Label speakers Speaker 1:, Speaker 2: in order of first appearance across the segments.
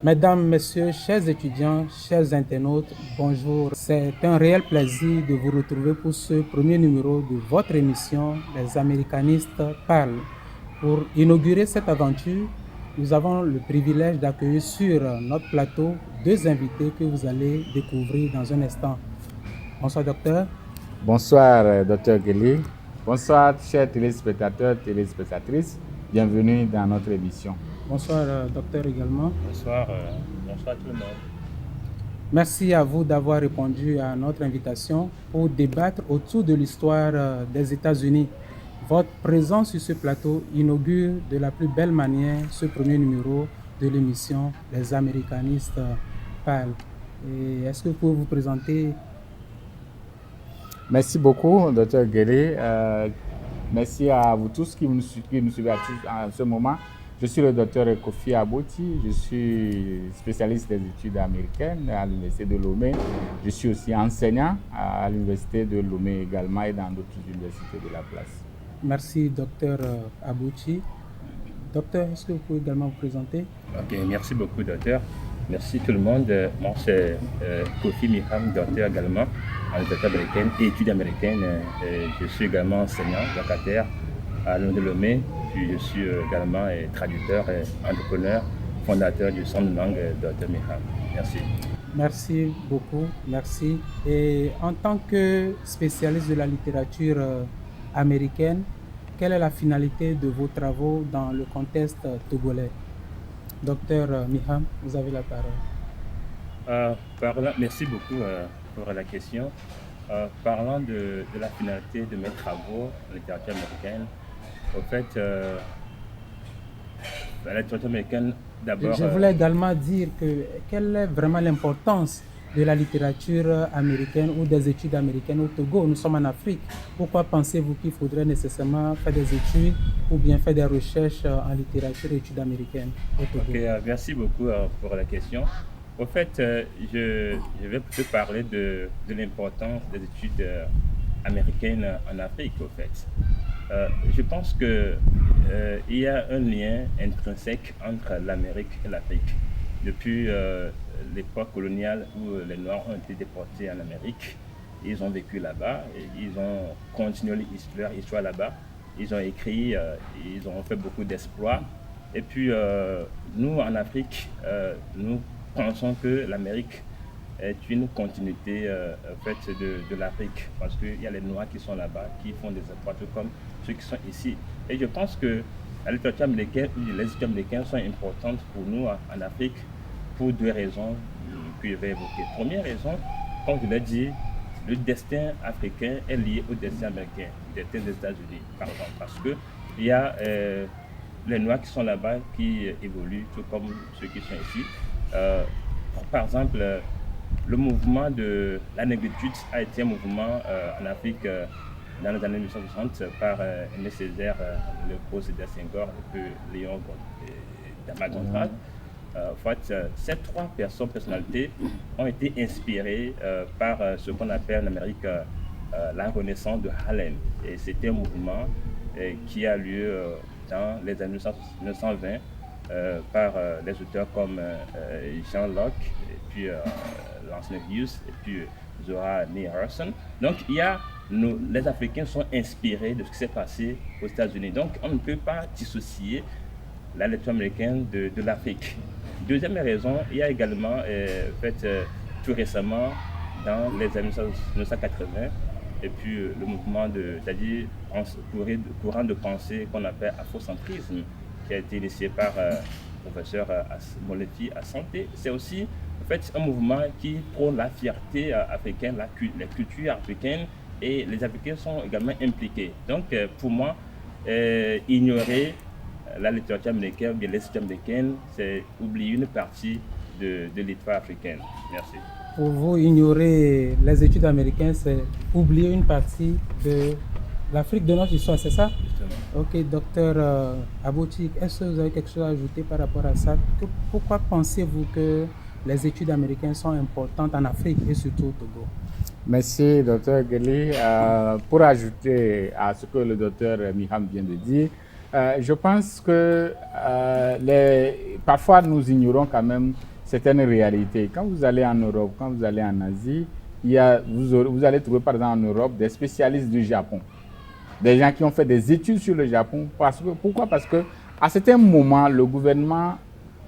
Speaker 1: Mesdames, Messieurs, chers étudiants, chers internautes, bonjour. C'est un réel plaisir de vous retrouver pour ce premier numéro de votre émission Les Américanistes parlent. Pour inaugurer cette aventure, nous avons le privilège d'accueillir sur notre plateau deux invités que vous allez découvrir dans un instant. Bonsoir, docteur.
Speaker 2: Bonsoir, docteur Guéli. Bonsoir, chers téléspectateurs, téléspectatrices. Bienvenue dans notre émission.
Speaker 1: Bonsoir, docteur également.
Speaker 3: Bonsoir, bonsoir tout le monde.
Speaker 1: Merci à vous d'avoir répondu à notre invitation pour débattre autour de l'histoire des États-Unis. Votre présence sur ce plateau inaugure de la plus belle manière ce premier numéro de l'émission Les Américanistes parlent. Et est-ce que vous pouvez vous présenter?
Speaker 2: Merci beaucoup, docteur Guéli. Merci à vous tous qui nous suivez en ce moment. Je suis le docteur Kofi Aboti, je suis spécialiste des études américaines à l'Université de Lomé. Je suis aussi enseignant à l'Université de Lomé également et dans d'autres universités de la place.
Speaker 1: Merci, docteur Aboti. Docteur, est-ce que vous pouvez également vous présenter?
Speaker 3: Ok, merci beaucoup, docteur. Merci tout le monde. Moi, c'est Kofi Miham, docteur également en littérature américaine et études américaines. Je suis également enseignant, locataire à l'Université de Lomé. Puis je suis également traducteur et entrepreneur, fondateur du Centre de langue Dr Miham. Merci.
Speaker 1: Merci beaucoup, merci. Et en tant que spécialiste de la littérature américaine, quelle est la finalité de vos travaux dans le contexte togolais? Docteur Miham, vous avez la parole.
Speaker 3: Merci beaucoup pour la question. Parlant de la finalité de mes travaux en littérature américaine, au fait, la littérature américaine, d'abord...
Speaker 1: Je voulais également dire quelle est vraiment l'importance de la littérature américaine ou des études américaines au Togo. Nous sommes en Afrique. Pourquoi pensez-vous qu'il faudrait nécessairement faire des études ou bien faire des recherches en littérature et études américaines au Togo?
Speaker 3: Okay, merci beaucoup pour la question. Au fait, je vais plutôt parler de l'importance des études américaines en Afrique, au fait. Je pense qu'il y a un lien intrinsèque entre l'Amérique et l'Afrique. Depuis l'époque coloniale où les Noirs ont été déportés en Amérique, ils ont vécu là-bas, ils ont continué leur histoire là-bas, ils ont écrit, ils ont fait beaucoup d'exploits. Et puis nous, en Afrique, nous pensons que l'Amérique est une continuité faite de l'Afrique, parce qu'il y a les Noirs qui sont là-bas, qui font des exploits comme ceux qui sont ici. Et je pense que la littérature américaine ou les études américaines sont importantes pour nous en Afrique pour deux raisons que je vais évoquer. Première raison, comme je l'ai dit, le destin africain est lié au destin américain, au destin des États-Unis, par exemple, parce qu'il y a les Noirs qui sont là-bas qui évoluent, tout comme ceux qui sont ici. Par exemple, le mouvement de la négritude a été un mouvement en Afrique dans les années 1960 par Aimé Césaire, le gros Sédar Senghor et puis Léon Damagontral. En fait, ces trois personnalités ont été inspirées par ce qu'on appelle en Amérique la Renaissance de Harlem. Et c'était un mouvement qui a lieu dans les années 1920 par des auteurs comme Jean Locke, et puis Langston Hughes, et puis Zora Neale Hurston. Donc, les Africains sont inspirés de ce qui s'est passé aux États-Unis. Donc, on ne peut pas dissocier la littérature américaine de l'Afrique. Deuxième raison, il y a également, tout récemment, dans les années 1980, et puis le mouvement c'est-à-dire courant de pensée qu'on appelle afrocentrisme, qui a été initié par le professeur Molefi à Santé. C'est aussi en fait un mouvement qui prône la fierté africaine, la culture africaine, et les Africains sont également impliqués. Donc pour moi, ignorer la littérature américaine ou bien les études américaines, c'est oublier une partie de l'histoire africaine. Merci.
Speaker 1: Pour vous, ignorer les études américaines, c'est oublier une partie de l'Afrique de notre histoire, c'est ça?
Speaker 3: Justement.
Speaker 1: Ok, docteur Aboti, est-ce que vous avez quelque chose à ajouter par rapport à ça? Pourquoi pensez-vous que les études américaines sont importantes en Afrique et surtout au Togo?
Speaker 2: Merci, docteur Guéli. Pour ajouter à ce que le docteur Miham vient de dire, je pense que parfois nous ignorons quand même certaines réalités. Quand vous allez en Europe, quand vous allez en Asie, vous allez trouver par exemple en Europe des spécialistes du Japon. Des gens qui ont fait des études sur le Japon. Pourquoi? Parce qu'à certains moments, le gouvernement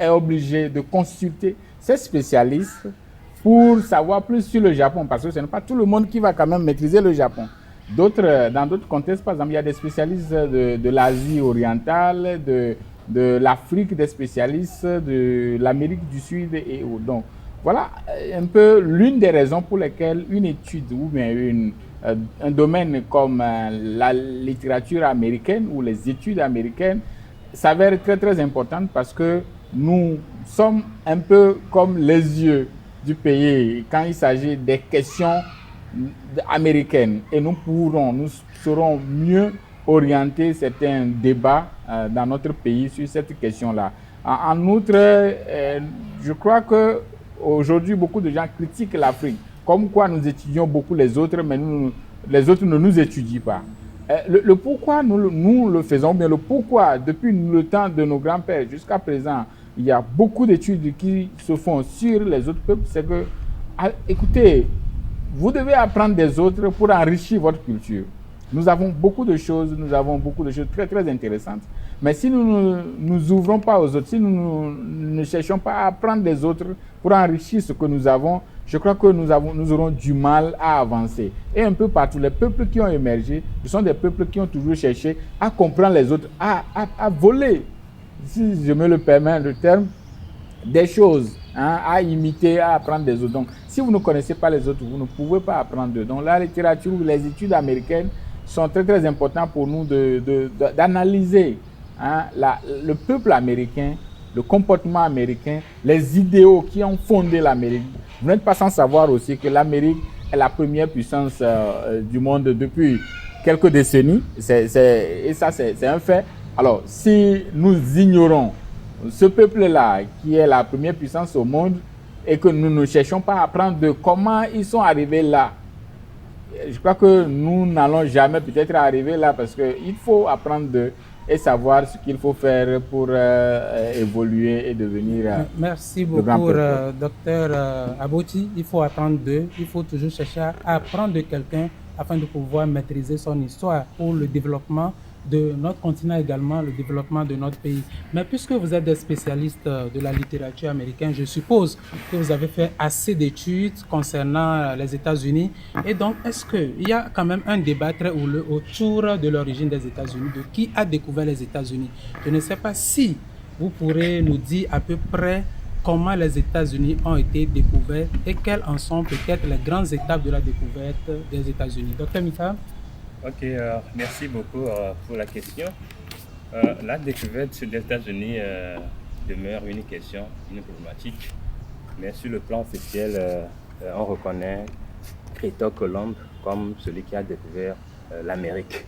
Speaker 2: est obligé de consulter ces spécialistes pour savoir plus sur le Japon, parce que ce n'est pas tout le monde qui va quand même maîtriser le Japon. Dans d'autres contextes, par exemple, il y a des spécialistes de l'Asie orientale, de l'Afrique, des spécialistes de l'Amérique du Sud et autres. Donc, voilà un peu l'une des raisons pour lesquelles une étude ou bien un domaine comme la littérature américaine ou les études américaines s'avère très très importante, parce que nous sommes un peu comme les yeux du pays quand il s'agit des questions américaines, et nous serons mieux orienter certains débats dans notre pays sur cette question-là. En outre, je crois que aujourd'hui beaucoup de gens critiquent l'Afrique, comme quoi nous étudions beaucoup les autres, mais les autres ne nous étudient pas. Le pourquoi nous le faisons, bien le pourquoi depuis le temps de nos grands-pères jusqu'à présent, il y a beaucoup d'études qui se font sur les autres peuples, c'est que, écoutez, vous devez apprendre des autres pour enrichir votre culture. Nous avons beaucoup de choses très très intéressantes, mais si nous ne nous ouvrons pas aux autres, si nous ne cherchons pas à apprendre des autres pour enrichir ce que nous avons, je crois que nous aurons du mal à avancer. Et un peu partout, les peuples qui ont émergé, ce sont des peuples qui ont toujours cherché à comprendre les autres, à voler, si je me le permets le terme, des choses, à imiter, à apprendre des autres. Donc, si vous ne connaissez pas les autres, vous ne pouvez pas apprendre d'eux. Donc, la littérature ou les études américaines sont très, très importantes pour nous d'analyser le peuple américain, le comportement américain, les idéaux qui ont fondé l'Amérique. Vous n'êtes pas sans savoir aussi que l'Amérique est la première puissance du monde depuis quelques décennies. Et ça, c'est un fait. Alors, si nous ignorons ce peuple-là, qui est la première puissance au monde, et que nous ne cherchons pas à apprendre de comment ils sont arrivés là, je crois que nous n'allons jamais peut-être arriver là, parce qu'il faut apprendre d'eux et savoir ce qu'il faut faire pour évoluer et devenir
Speaker 1: Merci beaucoup, docteur Aboti. Il faut apprendre d'eux, il faut toujours chercher à apprendre de quelqu'un afin de pouvoir maîtriser son histoire pour le développement de notre continent, également le développement de notre pays. Mais puisque vous êtes des spécialistes de la littérature américaine, je suppose que vous avez fait assez d'études concernant les États-Unis. Et donc, est-ce qu'il y a quand même un débat très houleux autour de l'origine des États-Unis, de qui a découvert les États-Unis? Je ne sais pas si vous pourrez nous dire à peu près comment les États-Unis ont été découverts et quelles en sont peut-être les grandes étapes de la découverte des États-Unis. Docteur Mika?
Speaker 3: Ok, merci beaucoup pour la question. La découverte des États-Unis demeure une question, une problématique, mais sur le plan officiel, on reconnaît Christophe Colomb comme celui qui a découvert l'Amérique.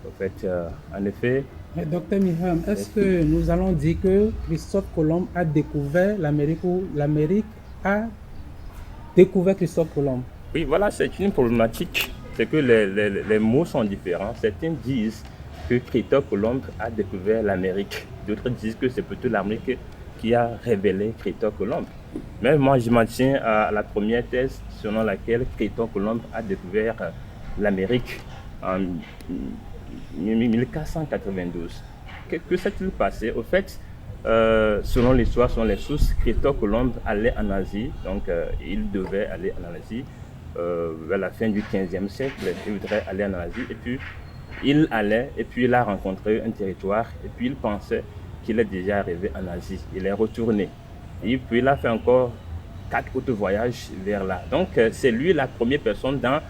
Speaker 3: En fait, en effet...
Speaker 1: Docteur Miham, est-ce que nous allons dire que Christophe Colomb a découvert l'Amérique ou l'Amérique a découvert Christophe Colomb?
Speaker 3: Oui, voilà, c'est une problématique. C'est que les mots sont différents. Certains disent que Christophe Colomb a découvert l'Amérique. D'autres disent que c'est plutôt l'Amérique qui a révélé Christophe Colomb. Mais moi, je m'en tiens à la première thèse selon laquelle Christophe Colomb a découvert l'Amérique en 1492. Que s'est-il passé? Au fait, selon l'histoire, selon les sources, Christophe Colomb allait en Asie. Donc, il devait aller en Asie. Vers la fin du 15e siècle, il voudrait aller en Asie, et puis il allait, et puis il a rencontré un territoire, et puis il pensait qu'il est déjà arrivé en Asie. Il est retourné, et puis il a fait encore 4 autres voyages vers là. Donc c'est lui la première personne dans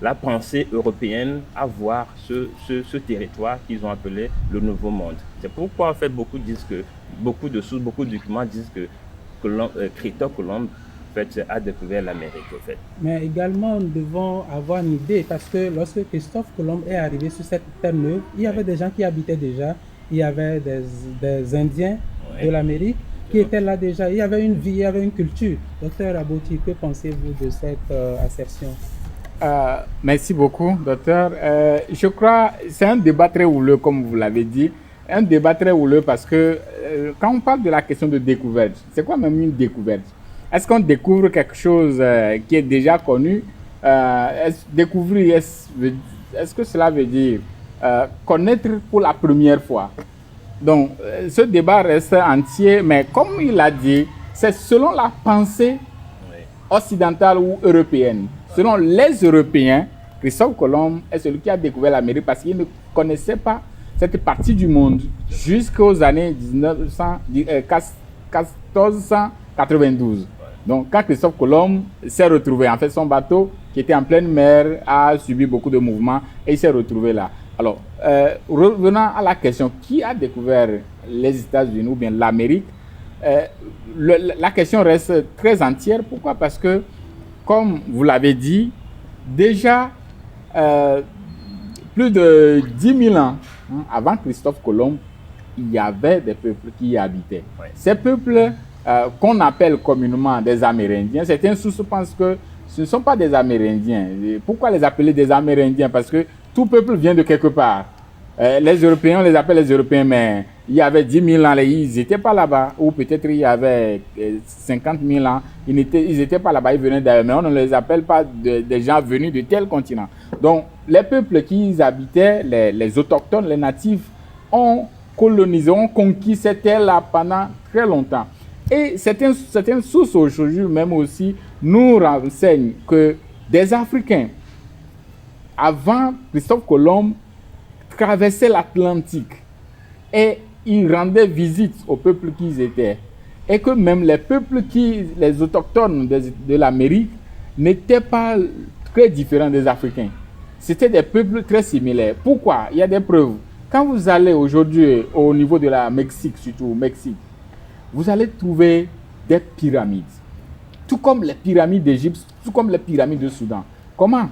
Speaker 3: la pensée européenne à voir ce territoire qu'ils ont appelé le Nouveau Monde. C'est pourquoi en fait beaucoup de sources, beaucoup de documents disent que Christophe Colomb a découvert l'Amérique, au fait.
Speaker 1: Mais également, nous devons avoir une idée, parce que lorsque Christophe Colomb est arrivé sur cette terre neuve, il y avait des gens qui habitaient déjà, il y avait des Indiens de l'Amérique qui étaient là déjà, il y avait une vie, il y avait une culture. Docteur Aboti, que pensez-vous de cette assertion?
Speaker 2: Merci beaucoup, docteur. Je crois que c'est un débat très houleux, comme vous l'avez dit. un débat très houleux parce que quand on parle de la question de découverte, c'est quoi même une découverte? Est-ce qu'on découvre quelque chose qui est déjà connu? Découvrir, est-ce que cela veut dire connaître pour la première fois? Donc, ce débat reste entier, mais comme il a dit, c'est selon la pensée occidentale ou européenne. Selon les Européens, Christophe Colomb est celui qui a découvert l'Amérique parce qu'il ne connaissait pas cette partie du monde jusqu'aux années 1492. Donc, quand Christophe Colomb s'est retrouvé, en fait, son bateau qui était en pleine mer a subi beaucoup de mouvements et il s'est retrouvé là. Alors, revenant à la question, qui a découvert les États-Unis ou bien l'Amérique? La question reste très entière. Pourquoi? Parce que, comme vous l'avez dit, déjà plus de 10 000 ans avant Christophe Colomb, il y avait des peuples qui y habitaient. Ouais. Ces peuples qu'on appelle communément des Amérindiens, certaines sources pensent que ce ne sont pas des Amérindiens. Pourquoi les appeler des Amérindiens? Parce que tout peuple vient de quelque part. Les Européens, on les appelle les Européens, mais il y avait 10 000 ans, ils n'étaient pas là-bas. Ou peut-être il y avait 50 000 ans, ils n'étaient pas là-bas, ils venaient d'ailleurs. Mais on ne les appelle pas des gens venus de tel continent. Donc, les peuples qui y habitaient, les autochtones, les natifs, ont colonisé, ont conquis cette terre-là pendant très longtemps. Et certaines sources aujourd'hui même aussi nous renseignent que des Africains, avant Christophe Colomb, traversaient l'Atlantique et ils rendaient visite aux peuples qu'ils étaient. Et que même les peuples les autochtones de l'Amérique n'étaient pas très différents des Africains. C'était des peuples très similaires. Pourquoi? Il y a des preuves. Quand vous allez aujourd'hui au niveau de la Mexique, surtout au Mexique, vous allez trouver des pyramides. Tout comme les pyramides d'Égypte, tout comme les pyramides de Soudan. Comment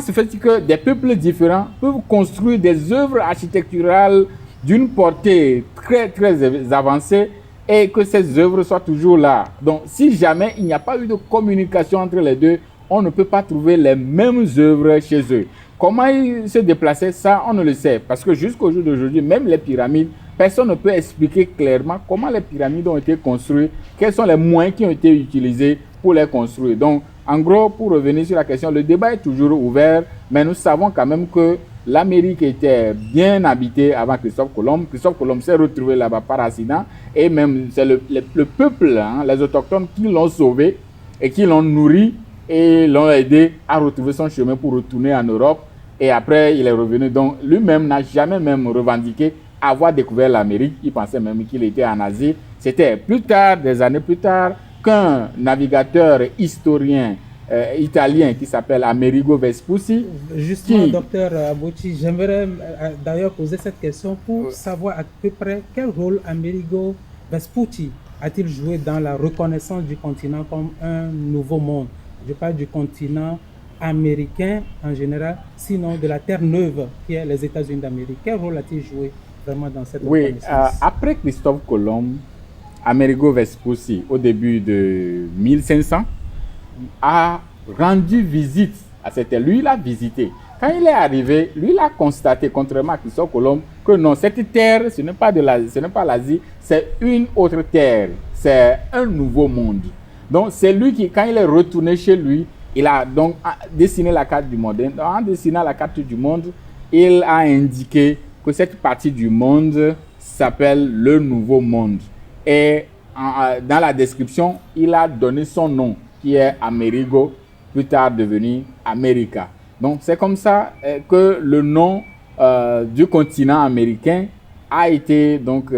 Speaker 2: se fait-il que des peuples différents peuvent construire des œuvres architecturales d'une portée très, très avancée et que ces œuvres soient toujours là? Donc, si jamais il n'y a pas eu de communication entre les deux, on ne peut pas trouver les mêmes œuvres chez eux. Comment ils se déplaçaient, ça, on ne le sait. Parce que jusqu'au jour d'aujourd'hui, même les pyramides, personne ne peut expliquer clairement comment les pyramides ont été construites, quels sont les moyens qui ont été utilisés pour les construire. Donc, en gros, pour revenir sur la question, le débat est toujours ouvert, mais nous savons quand même que l'Amérique était bien habitée avant Christophe Colomb. Christophe Colomb s'est retrouvé là-bas par accident, et même c'est le peuple, les autochtones, qui l'ont sauvé et qui l'ont nourri et l'ont aidé à retrouver son chemin pour retourner en Europe. Et après, il est revenu. Donc, lui-même n'a jamais même revendiqué avoir découvert l'Amérique. Il pensait même qu'il était en Asie. C'était plus tard, des années plus tard, qu'un navigateur historien italien qui s'appelle Amerigo Vespucci.
Speaker 1: Justement, docteur Abouti, j'aimerais d'ailleurs poser cette question pour savoir à peu près quel rôle Amerigo Vespucci a-t-il joué dans la reconnaissance du continent comme un nouveau monde. Je parle du continent américain en général, sinon de la terre neuve qui est les États-Unis d'Amérique. Quel rôle a-t-il joué vraiment dans cette reconnaissance?
Speaker 2: Après Christophe Colomb, Amerigo Vespucci, au début de 1500, a rendu visite à cette terre. Lui, il a visité. Quand il est arrivé, lui, il a constaté, contrairement à Christophe Colomb, que non, cette terre, ce n'est pas l'Asie, c'est une autre terre. C'est un nouveau monde. Donc, c'est lui qui, quand il est retourné chez lui, il a donc dessiné la carte du monde. En dessinant la carte du monde, il a indiqué que cette partie du monde s'appelle le Nouveau Monde. Et dans la description, il a donné son nom, qui est Amerigo, plus tard devenu America. Donc, c'est comme ça que le nom du continent américain a été donc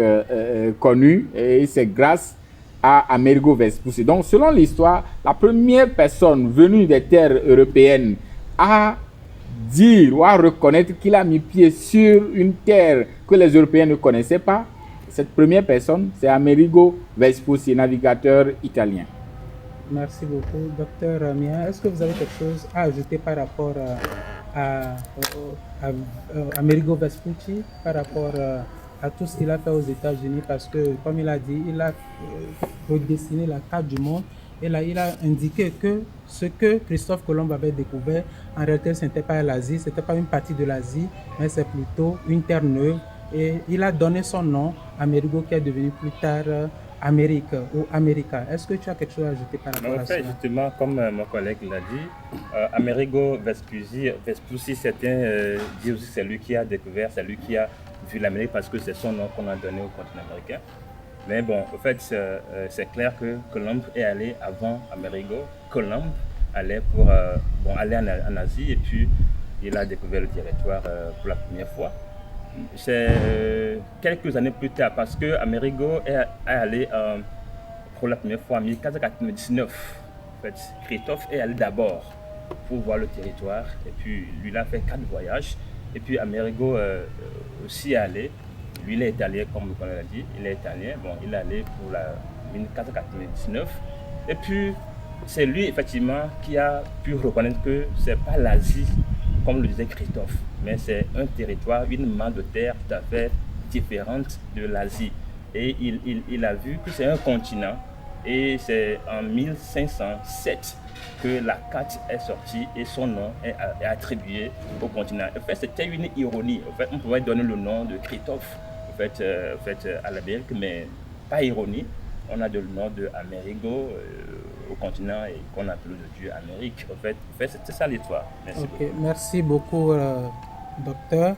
Speaker 2: connu, et c'est grâce à Amerigo Vespucci. Donc, selon l'histoire, la première personne venue des terres européennes à dire ou à reconnaître qu'il a mis pied sur une terre que les Européens ne connaissaient pas, cette première personne, c'est Amerigo Vespucci, navigateur italien.
Speaker 1: Merci beaucoup, docteur Mia. Est-ce que vous avez quelque chose à ajouter par rapport à Amerigo Vespucci, par rapport à tout ce qu'il a fait aux États-Unis? Parce que, comme il a dit, il a redessiné la carte du monde et là, il a indiqué que ce que Christophe Colomb avait découvert, en réalité, ce n'était pas l'Asie, ce n'était pas une partie de l'Asie, mais c'est plutôt une terre neuve et il a donné son nom, Amerigo, qui est devenu plus tard Amérique ou America. Est-ce que tu as quelque chose à ajouter par rapport
Speaker 3: En
Speaker 1: à
Speaker 3: fait,
Speaker 1: cela?
Speaker 3: justement, comme mon collègue l'a dit, Amerigo Vespucci, certains disent aussi que c'est lui qui a découvert, c'est lui qui a vu l'Amérique parce que c'est son nom qu'on a donné au continent américain. Mais bon, en fait, c'est clair que Colomb est allé avant Amerigo. Colomb allait pour aller en Asie et puis il a découvert le territoire pour la première fois. C'est quelques années plus tard parce que Amerigo est allé pour la première fois en 1499. En fait, Christophe est allé d'abord pour voir le territoire et puis lui il a fait 4 voyages et puis Amerigo aussi est allé. Lui il est italien comme on l'a dit, il est italien, bon il est allé pour la 1499 et puis c'est lui effectivement qui a pu reconnaître que c'est pas l'Asie comme le disait Christophe, mais c'est un territoire, une main de terre tout à fait différente de l'Asie. Et il a vu que c'est un continent, et c'est en 1507 que la carte est sortie et son nom est attribué au continent. En fait, c'était une ironie. En fait, on pouvait donner le nom de Christophe à l'Amérique, mais pas ironie. On a donné le nom de Amerigo au continent et qu'on appelle le dieu Amérique. En fait c'était ça l'histoire. Merci beaucoup.
Speaker 1: Merci beaucoup, docteur.